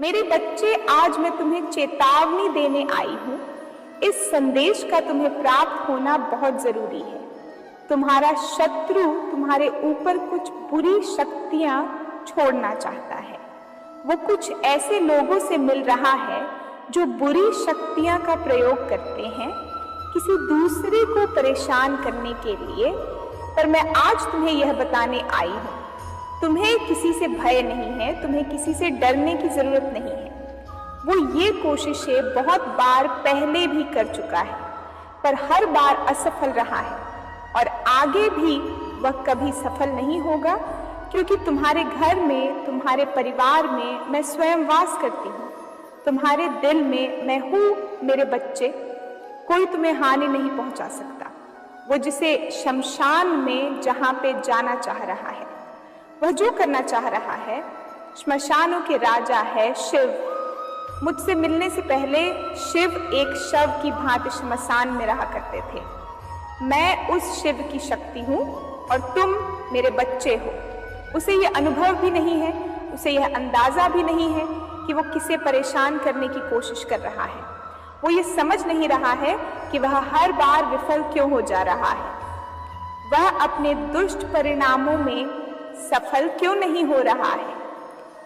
मेरे बच्चे, आज मैं तुम्हें चेतावनी देने आई हूँ। इस संदेश का तुम्हें प्राप्त होना बहुत जरूरी है। तुम्हारा शत्रु तुम्हारे ऊपर कुछ बुरी शक्तियां छोड़ना चाहता है। वो कुछ ऐसे लोगों से मिल रहा है जो बुरी शक्तियां का प्रयोग करते हैं किसी दूसरे को परेशान करने के लिए। पर मैं आज तुम्हें यह बताने आई हूँ, तुम्हें किसी से भय नहीं है, तुम्हें किसी से डरने की जरूरत नहीं है। वो ये कोशिशें बहुत बार पहले भी कर चुका है, पर हर बार असफल रहा है और आगे भी वह कभी सफल नहीं होगा, क्योंकि तुम्हारे घर में, तुम्हारे परिवार में मैं स्वयं वास करती हूँ। तुम्हारे दिल में मैं हूँ। मेरे बच्चे, कोई तुम्हें हानि नहीं पहुंचा सकता। वो जिसे शमशान में जहां पे जाना चाह रहा है, वह जो करना चाह रहा है, श्मशानों के राजा है शिव। मुझसे मिलने से पहले शिव एक शव की भांति श्मशान में रहा करते थे। मैं उस शिव की शक्ति हूँ और तुम मेरे बच्चे हो। उसे यह अनुभव भी नहीं है, उसे यह अंदाजा भी नहीं है कि वो किसे परेशान करने की कोशिश कर रहा है। वो ये समझ नहीं रहा है कि वह हर बार विफल क्यों हो जा रहा है। वह अपने दुष्ट परिणामों में सफल क्यों नहीं हो रहा है,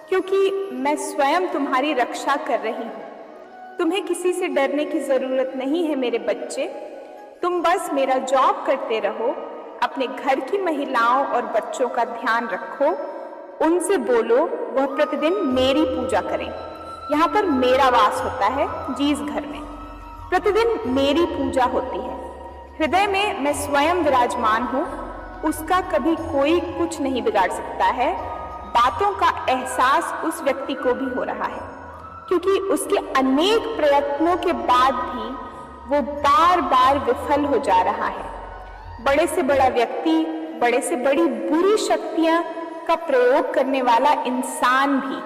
क्योंकि मैं स्वयं तुम्हारी रक्षा कर रही हूँ। तुम्हें किसी से डरने की जरूरत नहीं है मेरे बच्चे। तुम बस मेरा जॉब करते रहो, अपने घर की महिलाओं और बच्चों का ध्यान रखो, उनसे बोलो वह प्रतिदिन मेरी पूजा करें। यहाँ पर मेरा वास होता है, जिस घर में प्रतिदिन मेरी पूजा होती है। हृदय में मैं स्वयं विराजमान हूँ, उसका कभी कोई कुछ नहीं बिगाड़ सकता है। बातों का एहसास उस व्यक्ति को भी हो रहा है, क्योंकि उसके अनेक प्रयत्नों के बाद भी वो बार बार विफल हो जा रहा है। बड़े से बड़ा व्यक्ति, बड़े से बड़ी बुरी शक्तियां का प्रयोग करने वाला इंसान भी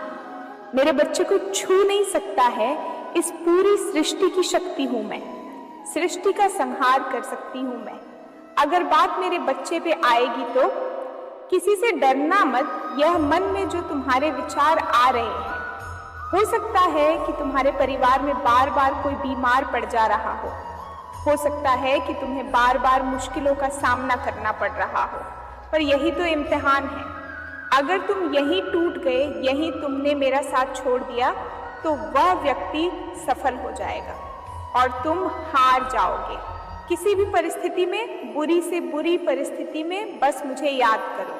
मेरे बच्चे को छू नहीं सकता है। इस पूरी सृष्टि की शक्ति हूं मैं, सृष्टि का संहार कर सकती हूं मैं। अगर बात मेरे बच्चे पे आएगी तो किसी से डरना मत। यह मन में जो तुम्हारे विचार आ रहे हैं, हो सकता है कि तुम्हारे परिवार में बार बार कोई बीमार पड़ जा रहा हो सकता है कि तुम्हें बार बार मुश्किलों का सामना करना पड़ रहा हो, पर यही तो इम्तिहान है। अगर तुम यहीं टूट गए, यहीं तुमने मेरा साथ छोड़ दिया, तो वह व्यक्ति सफल हो जाएगा और तुम हार जाओगे। किसी भी परिस्थिति में, बुरी से बुरी परिस्थिति में बस मुझे याद करो,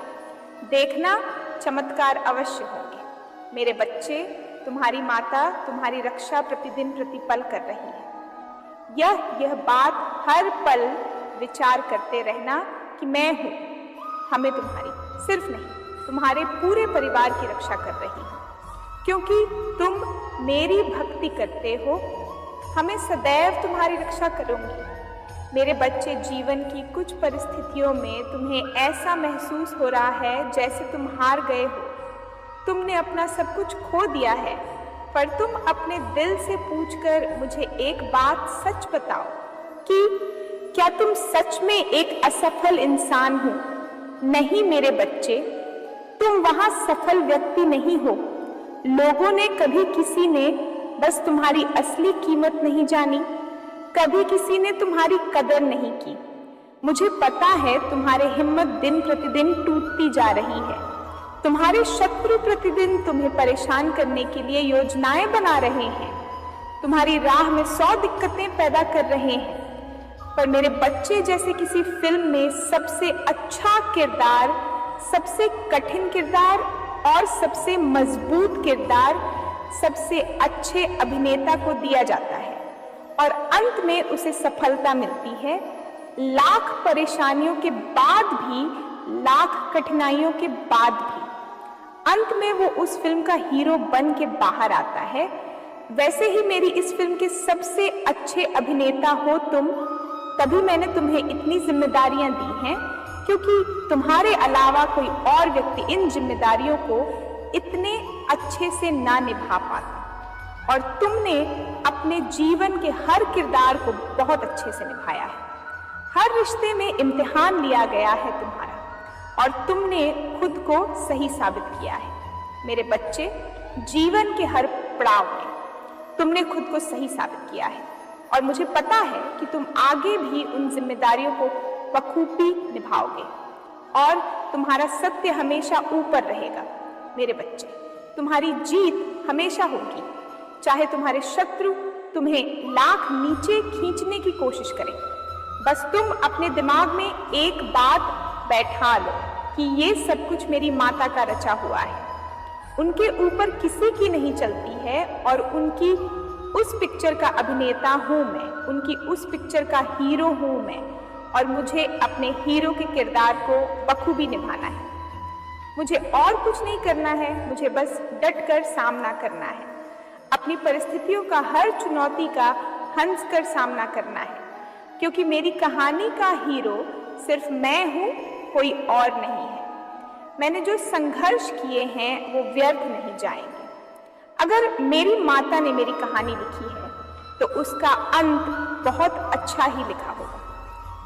देखना चमत्कार अवश्य होंगे। मेरे बच्चे, तुम्हारी माता तुम्हारी रक्षा प्रतिदिन प्रतिपल कर रही है। यह बात हर पल विचार करते रहना कि मैं हूँ, हमें तुम्हारी, सिर्फ नहीं तुम्हारे पूरे परिवार की रक्षा कर रही हूँ, क्योंकि तुम मेरी भक्ति करते हो। हमें सदैव तुम्हारी रक्षा करूंगी। मेरे बच्चे, जीवन की कुछ परिस्थितियों में तुम्हें ऐसा महसूस हो रहा है जैसे तुम हार गए हो, तुमने अपना सब कुछ खो दिया है, पर तुम अपने दिल से पूछकर मुझे एक बात सच बताओ कि क्या तुम सच में एक असफल इंसान हो? नहीं मेरे बच्चे, तुम वहां सफल व्यक्ति नहीं हो। लोगों ने कभी किसी ने बस तुम्हारी असली कीमत नहीं जानी, कभी किसी ने तुम्हारी कदर नहीं की। मुझे पता है तुम्हारी हिम्मत दिन प्रतिदिन टूटती जा रही है। तुम्हारे शत्रु प्रतिदिन तुम्हें परेशान करने के लिए योजनाएं बना रहे हैं, तुम्हारी राह में 100 दिक्कतें पैदा कर रहे हैं। पर मेरे बच्चे, जैसे किसी फिल्म में सबसे अच्छा किरदार, सबसे कठिन किरदार और सबसे मजबूत किरदार सबसे अच्छे अभिनेता को दिया जाता है और अंत में उसे सफलता मिलती है। लाख परेशानियों के बाद भी, लाख कठिनाइयों के बाद भी अंत में वो उस फिल्म का हीरो बन के बाहर आता है। वैसे ही मेरी इस फिल्म के सबसे अच्छे अभिनेता हो तुम, तभी मैंने तुम्हें इतनी जिम्मेदारियां दी हैं, क्योंकि तुम्हारे अलावा कोई और व्यक्ति इन जिम्मेदारियों को इतने अच्छे से ना निभा पाता। और तुमने अपने जीवन के हर किरदार को बहुत अच्छे से निभाया है। हर रिश्ते में इम्तिहान लिया गया है तुम्हारा और तुमने खुद को सही साबित किया है। मेरे बच्चे, जीवन के हर पड़ाव में तुमने खुद को सही साबित किया है और मुझे पता है कि तुम आगे भी उन जिम्मेदारियों को बखूबी निभाओगे और तुम्हारा सत्य हमेशा ऊपर रहेगा। मेरे बच्चे, तुम्हारी जीत हमेशा होगी, चाहे तुम्हारे शत्रु तुम्हें लाख नीचे खींचने की कोशिश करें। बस तुम अपने दिमाग में एक बात बैठा लो कि ये सब कुछ मेरी माता का रचा हुआ है, उनके ऊपर किसी की नहीं चलती है और उनकी उस पिक्चर का अभिनेता हूँ मैं, उनकी उस पिक्चर का हीरो हूँ मैं और मुझे अपने हीरो के किरदार को बखूबी निभाना है। मुझे और कुछ नहीं करना है, मुझे बस डट कर सामना करना है, अपनी परिस्थितियों का हर चुनौती का हंस कर सामना करना है, क्योंकि मेरी कहानी का हीरो सिर्फ मैं हूँ, कोई और नहीं है। मैंने जो संघर्ष किए हैं वो व्यर्थ नहीं जाएंगे। अगर मेरी माता ने मेरी कहानी लिखी है तो उसका अंत बहुत अच्छा ही लिखा होगा।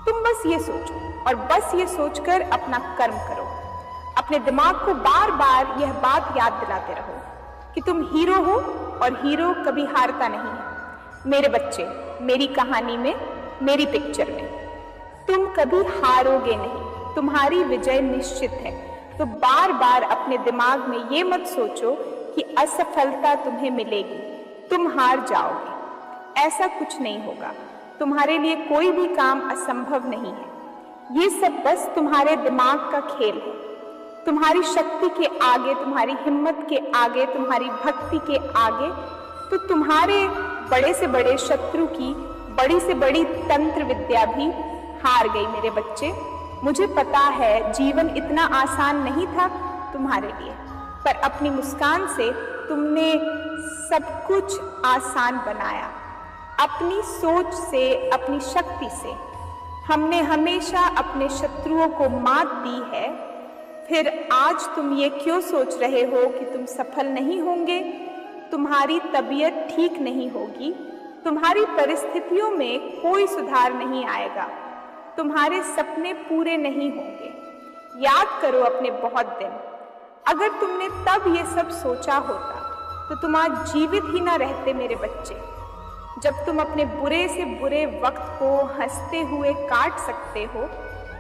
तुम बस ये सोचो और बस ये सोचकर अपना कर्म करो। अपने दिमाग को बार बार यह बात याद दिलाते रहो कि तुम हीरो हो और हीरो कभी हारता नहीं है। मेरे बच्चे, मेरी कहानी में, मेरी पिक्चर में तुम कभी हारोगे नहीं, तुम्हारी विजय निश्चित है। तो बार बार अपने दिमाग में ये मत सोचो कि असफलता तुम्हें मिलेगी, तुम हार जाओगे। ऐसा कुछ नहीं होगा। तुम्हारे लिए कोई भी काम असंभव नहीं है। ये सब बस तुम्हारे दिमाग का खेल है। तुम्हारी शक्ति के आगे, तुम्हारी हिम्मत के आगे, तुम्हारी भक्ति के आगे तो तुम्हारे बड़े से बड़े शत्रु की बड़ी से बड़ी तंत्र विद्या भी हार गई। मेरे बच्चे, मुझे पता है जीवन इतना आसान नहीं था तुम्हारे लिए, पर अपनी मुस्कान से तुमने सब कुछ आसान बनाया। अपनी सोच से, अपनी शक्ति से हमने हमेशा अपने शत्रुओं को मात दी है। फिर आज तुम ये क्यों सोच रहे हो कि तुम सफल नहीं होंगे? तुम्हारी तबीयत ठीक नहीं होगी, तुम्हारी परिस्थितियों में कोई सुधार नहीं आएगा, तुम्हारे सपने पूरे नहीं होंगे। याद करो अपने बहुत दिन। अगर तुमने तब ये सब सोचा होता तो तुम आज जीवित ही ना रहते मेरे बच्चे। जब तुम अपने बुरे से बुरे वक्त को हंसते हुए काट सकते हो,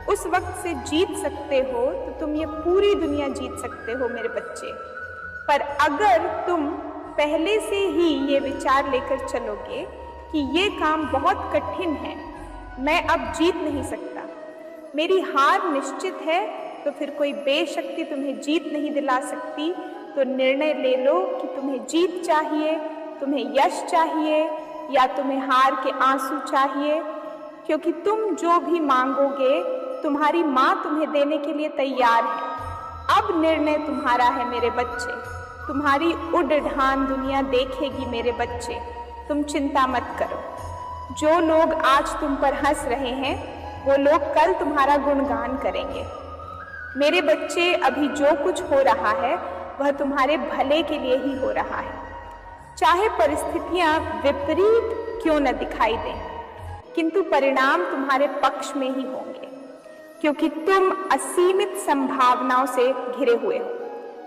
उस वक्त से जीत सकते हो, तो तुम ये पूरी दुनिया जीत सकते हो मेरे बच्चे। पर अगर तुम पहले से ही ये विचार लेकर चलोगे कि ये काम बहुत कठिन है, मैं अब जीत नहीं सकता, मेरी हार निश्चित है, तो फिर कोई बेशक्ति तुम्हें जीत नहीं दिला सकती। तो निर्णय ले लो कि तुम्हें जीत चाहिए, तुम्हें यश चाहिए या तुम्हें हार के आंसू चाहिए, क्योंकि तुम जो भी मांगोगे तुम्हारी माँ तुम्हें देने के लिए तैयार है। अब निर्णय तुम्हारा है मेरे बच्चे। तुम्हारी उड़ान दुनिया देखेगी मेरे बच्चे, तुम चिंता मत करो। जो लोग आज तुम पर हंस रहे हैं वो लोग कल तुम्हारा गुणगान करेंगे। मेरे बच्चे, अभी जो कुछ हो रहा है वह तुम्हारे भले के लिए ही हो रहा है। चाहे परिस्थितियां विपरीत क्यों न दिखाई दें, किंतु परिणाम तुम्हारे पक्ष में ही होंगे, क्योंकि तुम असीमित संभावनाओं से घिरे हुए हो।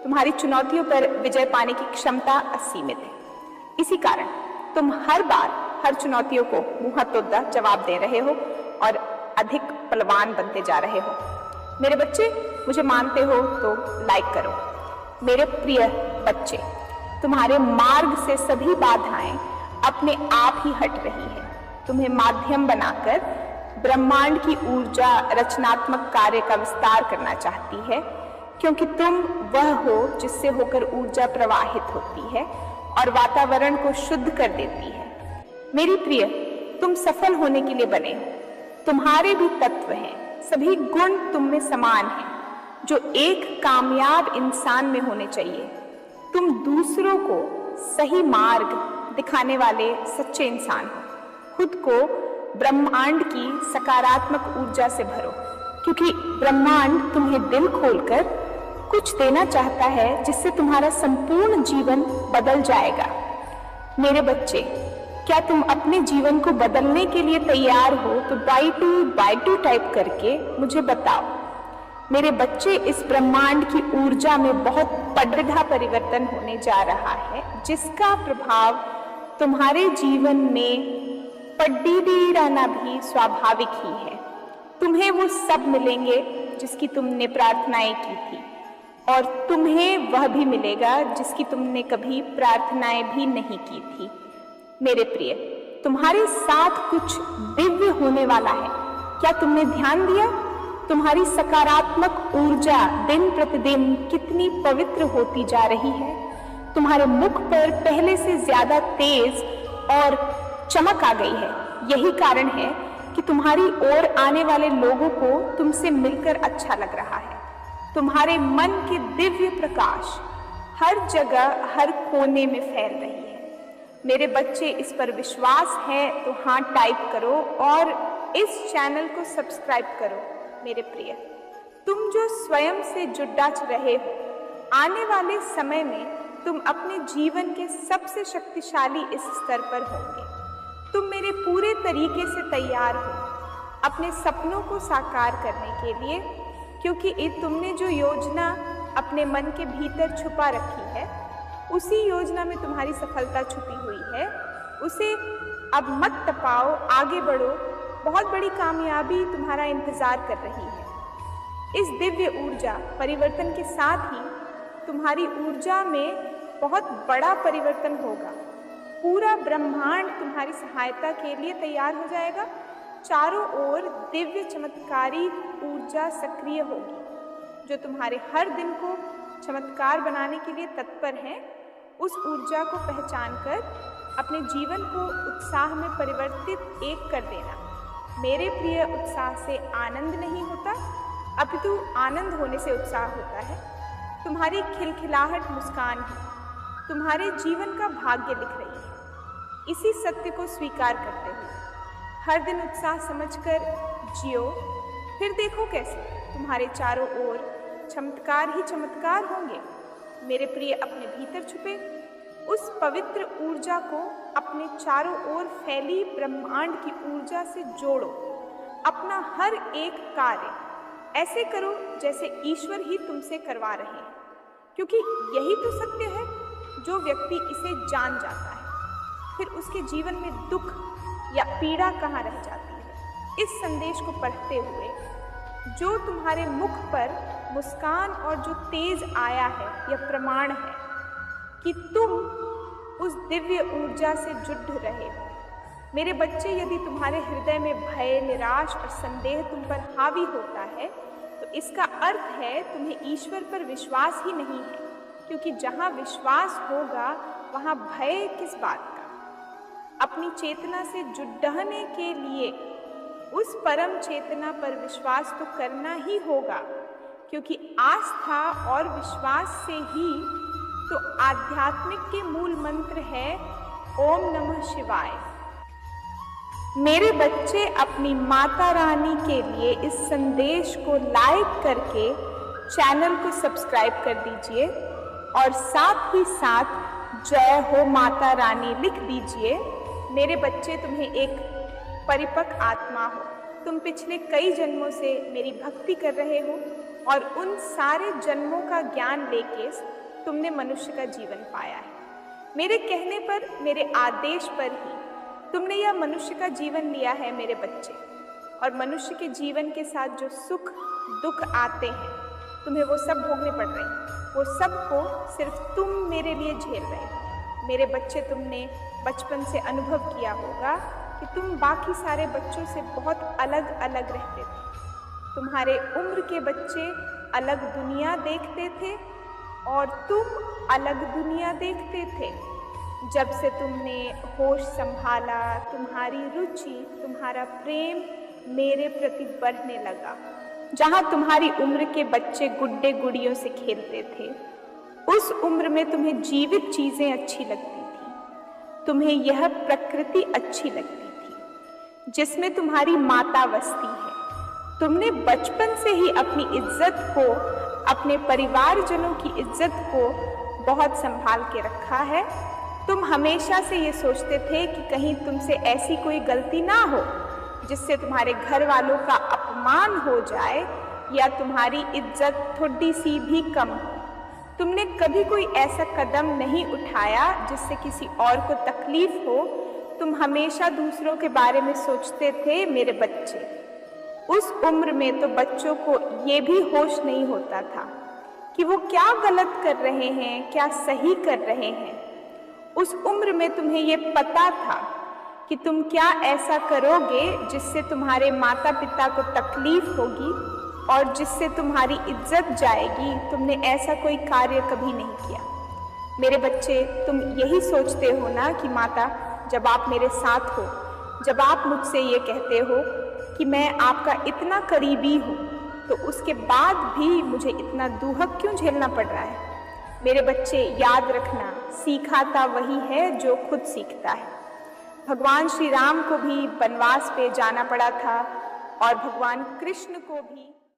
तुम्हारी चुनौतियों पर विजय पाने की क्षमता असीमित है। इसी कारण तुम हर बार हर चुनौतियों को मुंहतोड़ जवाब दे रहे हो और अधिक बलवान बनते जा रहे हो। मेरे बच्चे, मुझे मानते हो तो लाइक करो। मेरे प्रिय बच्चे, तुम्हारे मार्ग से सभी बाधाएं अपने आप ही हट रही है। तुम्हें माध्यम बनाकर ब्रह्मांड की ऊर्जा रचनात्मक कार्य का विस्तार करना चाहती है, क्योंकि तुम वह हो जिससे होकर ऊर्जा प्रवाहित होती है और वातावरण को शुद्ध कर देती है। मेरी प्रिय, तुम सफल होने के लिए बने हो। तुम्हारे भी तत्व हैं, सभी गुण तुम में समान हैं, जो एक कामयाब इंसान में होने चाहिए। तुम दूसरों को सही मार्ग दिखाने वाले सच्चे इंसान हो। खुद को ब्रह्मांड की सकारात्मक ऊर्जा से भरो, क्योंकि ब्रह्मांड तुम्हें दिल खोलकर कुछ देना चाहता है, जिससे तुम्हारा संपूर्ण जीवन बदल जाएगा। मेरे बच्चे, क्या तुम अपने जीवन को बदलने के लिए तैयार हो? तो Y2 टाइप करके मुझे बताओ। मेरे बच्चे, इस ब्रह्मांड की ऊर्जा में बहुत बड़ा परिवर्तन होने जा रहा है, जिसका प्रभाव तुम्हारे जीवन में पड़ी रहना भी स्वाभाविक ही है। तुम्हें वो सब मिलेंगे जिसकी तुमने प्रार्थनाएं की थी, और तुम्हें वह भी मिलेगा जिसकी तुमने कभी प्रार्थनाएं भी नहीं की थी। मेरे प्रिय, तुम्हारे साथ कुछ दिव्य होने वाला है। क्या तुमने ध्यान दिया? तुम्हारी सकारात्मक ऊर्जा दिन प्रतिदिन कितनी पवित्र होती जा रही है। तुम्हारे मुख पर पहले से ज्यादा तेज और चमक आ गई है। यही कारण है कि तुम्हारी ओर आने वाले लोगों को तुमसे मिलकर अच्छा लग रहा है। तुम्हारे मन के दिव्य प्रकाश हर जगह, हर कोने में फैल रही है। मेरे बच्चे, इस पर विश्वास है तो हाँ टाइप करो और इस चैनल को सब्सक्राइब करो। मेरे प्रिय, तुम जो स्वयं से जुड़ा रहे हो, आने वाले समय में तुम अपने जीवन के सबसे शक्तिशाली इस स्तर पर होंगे। तुम मेरे पूरे तरीके से तैयार हो अपने सपनों को साकार करने के लिए, क्योंकि तुमने जो योजना अपने मन के भीतर छुपा रखी है, उसी योजना में तुम्हारी सफलता छुपी हुई है। उसे अब मत तपाओ, आगे बढ़ो। बहुत बड़ी कामयाबी तुम्हारा इंतजार कर रही है। इस दिव्य ऊर्जा परिवर्तन के साथ ही तुम्हारी ऊर्जा में बहुत बड़ा परिवर्तन होगा। पूरा ब्रह्मांड तुम्हारी सहायता के लिए तैयार हो जाएगा। चारों ओर दिव्य चमत्कारी ऊर्जा सक्रिय होगी, जो तुम्हारे हर दिन को चमत्कार बनाने के लिए तत्पर है। उस ऊर्जा को पहचान कर अपने जीवन को उत्साह में परिवर्तित एक कर देना। मेरे प्रिय, उत्साह से आनंद नहीं होता, अपितु आनंद होने से उत्साह होता है। तुम्हारी खिलखिलाहट मुस्कान ही तुम्हारे जीवन का भाग्य लिख रही है। इसी सत्य को स्वीकार करते हुए हर दिन उत्साह समझकर जियो। फिर देखो कैसे तुम्हारे चारों ओर चमत्कार ही चमत्कार होंगे। मेरे प्रिय, अपने भीतर छुपे उस पवित्र ऊर्जा को अपने चारों ओर फैली ब्रह्मांड की ऊर्जा से जोड़ो। अपना हर एक कार्य ऐसे करो जैसे ईश्वर ही तुमसे करवा रहे हैं, क्योंकि यही तो सत्य है। जो व्यक्ति इसे जान जाता है, फिर उसके जीवन में दुख या पीड़ा कहाँ रह जाती है। इस संदेश को पढ़ते हुए जो तुम्हारे मुख पर मुस्कान और जो तेज आया है, यह प्रमाण है कि तुम उस दिव्य ऊर्जा से जुड़ रहे हो। मेरे बच्चे, यदि तुम्हारे हृदय में भय, निराश और संदेह तुम पर हावी होता है, तो इसका अर्थ है तुम्हें ईश्वर पर विश्वास ही नहीं है, क्योंकि जहाँ विश्वास होगा वहाँ भय किस बात का। अपनी चेतना से जुड़ने के लिए उस परम चेतना पर विश्वास तो करना ही होगा, क्योंकि आस्था और विश्वास से ही तो आध्यात्मिक के मूल मंत्र है ओम नमः शिवाय। मेरे बच्चे, अपनी माता रानी के लिए इस संदेश को लाइक करके चैनल को सब्सक्राइब कर दीजिए और साथ ही साथ जय हो माता रानी लिख दीजिए। मेरे बच्चे, तुम्हें एक परिपक्व आत्मा हो। तुम पिछले कई जन्मों से मेरी भक्ति कर रहे हो और उन सारे जन्मों का ज्ञान लेके तुमने मनुष्य का जीवन पाया है। मेरे कहने पर, मेरे आदेश पर ही तुमने यह मनुष्य का जीवन लिया है मेरे बच्चे। और मनुष्य के जीवन के साथ जो सुख दुख आते हैं, तुम्हें वो सब भोगने पड़ रहे हैं। वो सब को सिर्फ तुम मेरे लिए झेल रहे हो। मेरे बच्चे, तुमने बचपन से अनुभव किया होगा कि तुम बाकी सारे बच्चों से बहुत अलग अलग रहते थे। तुम्हारे उम्र के बच्चे अलग दुनिया देखते थे और तुम अलग दुनिया देखते थे। जब से तुमने होश संभाला, तुम्हारी रुचि, तुम्हारा प्रेम मेरे प्रति बढ़ने लगा। जहाँ तुम्हारी उम्र के बच्चे गुड्डे गुड़ियों से खेलते थे, उस उम्र में तुम्हें जीवित चीजें अच्छी लगती थी। तुम्हें यह प्रकृति अच्छी लगती थी जिसमें तुम्हारी माता बसती है। तुमने बचपन से ही अपनी इज्जत को, अपने परिवारजनों की इज्जत को बहुत संभाल के रखा है। तुम हमेशा से ये सोचते थे कि कहीं तुमसे ऐसी कोई गलती ना हो जिससे तुम्हारे घर वालों का अपमान हो जाए या तुम्हारी इज्जत थोड़ी सी भी कम हो। तुमने कभी कोई ऐसा कदम नहीं उठाया जिससे किसी और को तकलीफ हो। तुम हमेशा दूसरों के बारे में सोचते थे। मेरे बच्चे, उस उम्र में तो बच्चों को ये भी होश नहीं होता था कि वो क्या गलत कर रहे हैं, क्या सही कर रहे हैं। उस उम्र में तुम्हें ये पता था कि तुम क्या ऐसा करोगे जिससे तुम्हारे माता पिता को तकलीफ होगी और जिससे तुम्हारी इज्जत जाएगी। तुमने ऐसा कोई कार्य कभी नहीं किया। मेरे बच्चे, तुम यही सोचते हो ना कि माता, जब आप मेरे साथ हो, जब आप मुझसे ये कहते हो कि मैं आपका इतना करीबी हूँ, तो उसके बाद भी मुझे इतना दुहक क्यों झेलना पड़ रहा है। मेरे बच्चे, याद रखना, सीखाता वही है जो खुद सीखता है। भगवान श्री राम को भी वनवास पे जाना पड़ा था और भगवान कृष्ण को भी